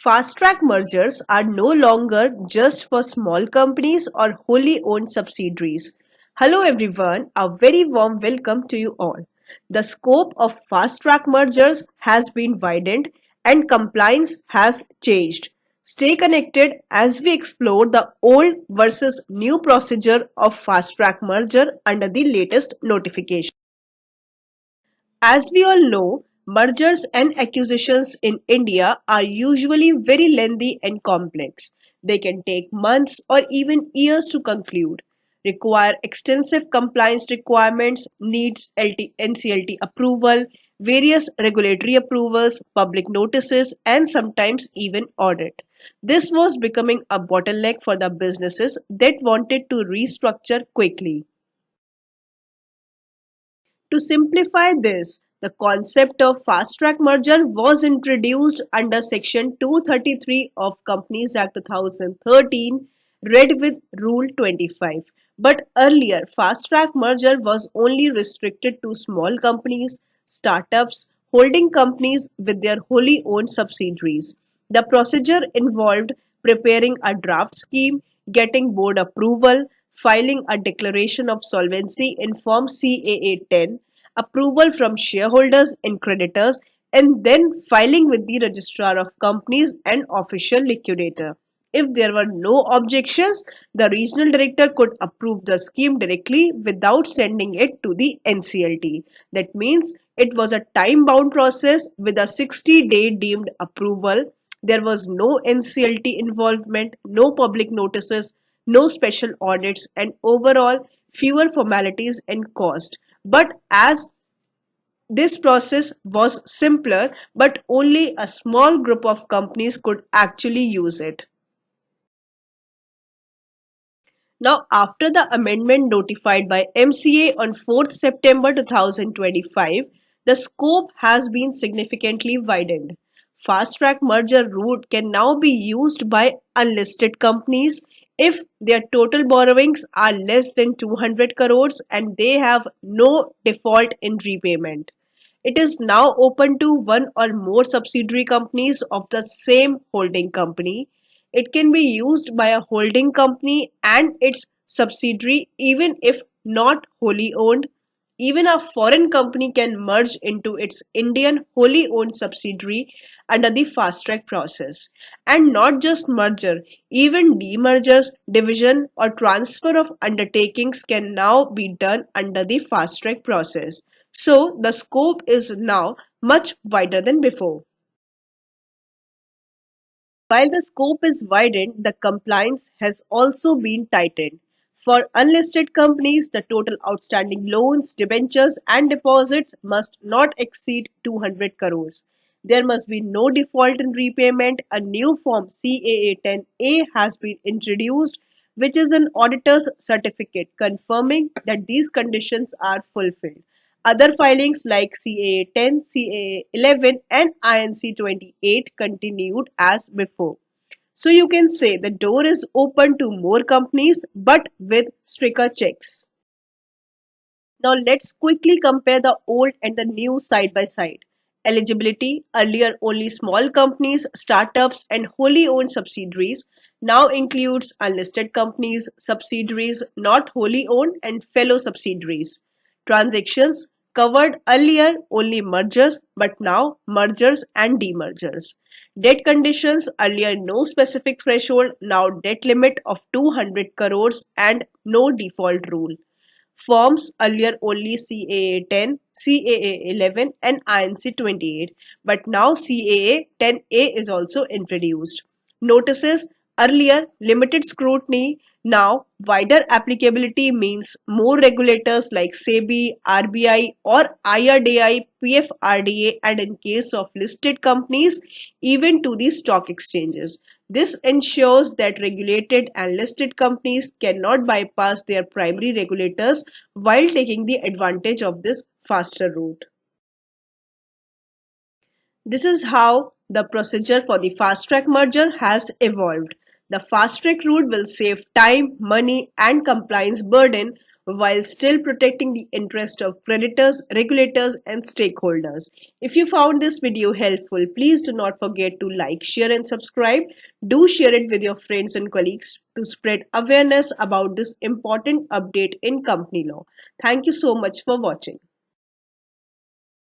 Fast track mergers are no longer just for small companies or wholly owned subsidiaries. Hello everyone, a very warm welcome to you all. The scope of fast track mergers has been widened and compliance has changed. Stay connected as we explore the old versus new procedure of fast track merger under the latest notification. As we all know, mergers and acquisitions in India are usually very lengthy and complex. They can take months or even years to conclude, require extensive compliance requirements, needs NCLT approval, various regulatory approvals, public notices, and sometimes even audit. This was becoming a bottleneck for the businesses that wanted to restructure quickly. To simplify this, the concept of fast track merger was introduced under Section 233 of Companies Act 2013, read with Rule 25. But earlier, fast track merger was only restricted to small companies, startups, holding companies with their wholly owned subsidiaries. The procedure involved preparing a draft scheme, getting board approval, filing a declaration of solvency in Form CAA 10, approval from shareholders and creditors, and then filing with the Registrar of Companies and official liquidator. If there were no objections, the regional director could approve the scheme directly without sending it to the NCLT. That means it was a time bound process with a 60-day deemed approval. There was no NCLT involvement, no public notices, no special audits, and overall fewer formalities and cost. But as this process was simpler, but only a small group of companies could actually use it. Now, after the amendment notified by MCA on 4th September 2025, the scope has been significantly widened. Fast track merger route can now be used by unlisted companies if their total borrowings are less than 200 crores and they have no default in repayment. It is now open to one or more subsidiary companies of the same holding company. It can be used by a holding company and its subsidiary even if not wholly owned. Even a foreign company can merge into its Indian wholly owned subsidiary under the fast track process. And not just merger, even demergers, division, or transfer of undertakings can now be done under the fast track process. So the scope is now much wider than before. While the scope is widened, the compliance has also been tightened. For unlisted companies, the total outstanding loans, debentures, and deposits must not exceed 200 crores. There must be no default in repayment. A new form CAA 10A has been introduced, which is an auditor's certificate confirming that these conditions are fulfilled. Other filings like CAA 10, CAA 11, and INC 28 continued as before. So you can say the door is open to more companies but with stricter checks. Now let's quickly compare the old and the new side by side. Eligibility: earlier only small companies, startups, and wholly owned subsidiaries, now includes unlisted companies, subsidiaries not wholly owned, and fellow subsidiaries. Transactions: covered earlier only mergers, but now mergers and demergers. Debt conditions: earlier no specific threshold, now debt limit of 200 crores and no default rule. Forms: earlier only CAA 10, CAA 11, and INC 28, but now CAA 10A is also introduced. Notices: earlier limited scrutiny, now wider applicability means more regulators like SEBI, RBI, or IRDAI, PFRDA, and in case of listed companies, even to the stock exchanges. This ensures that regulated and listed companies cannot bypass their primary regulators while taking the advantage of this faster route. This is how the procedure for the fast track merger has evolved. The fast track route will save time, money, and compliance burden while still protecting the interest of creditors, regulators, and stakeholders. If you found this video helpful, please do not forget to like, share, and subscribe. Do share it with your friends and colleagues to spread awareness about this important update in company law. Thank you so much for watching.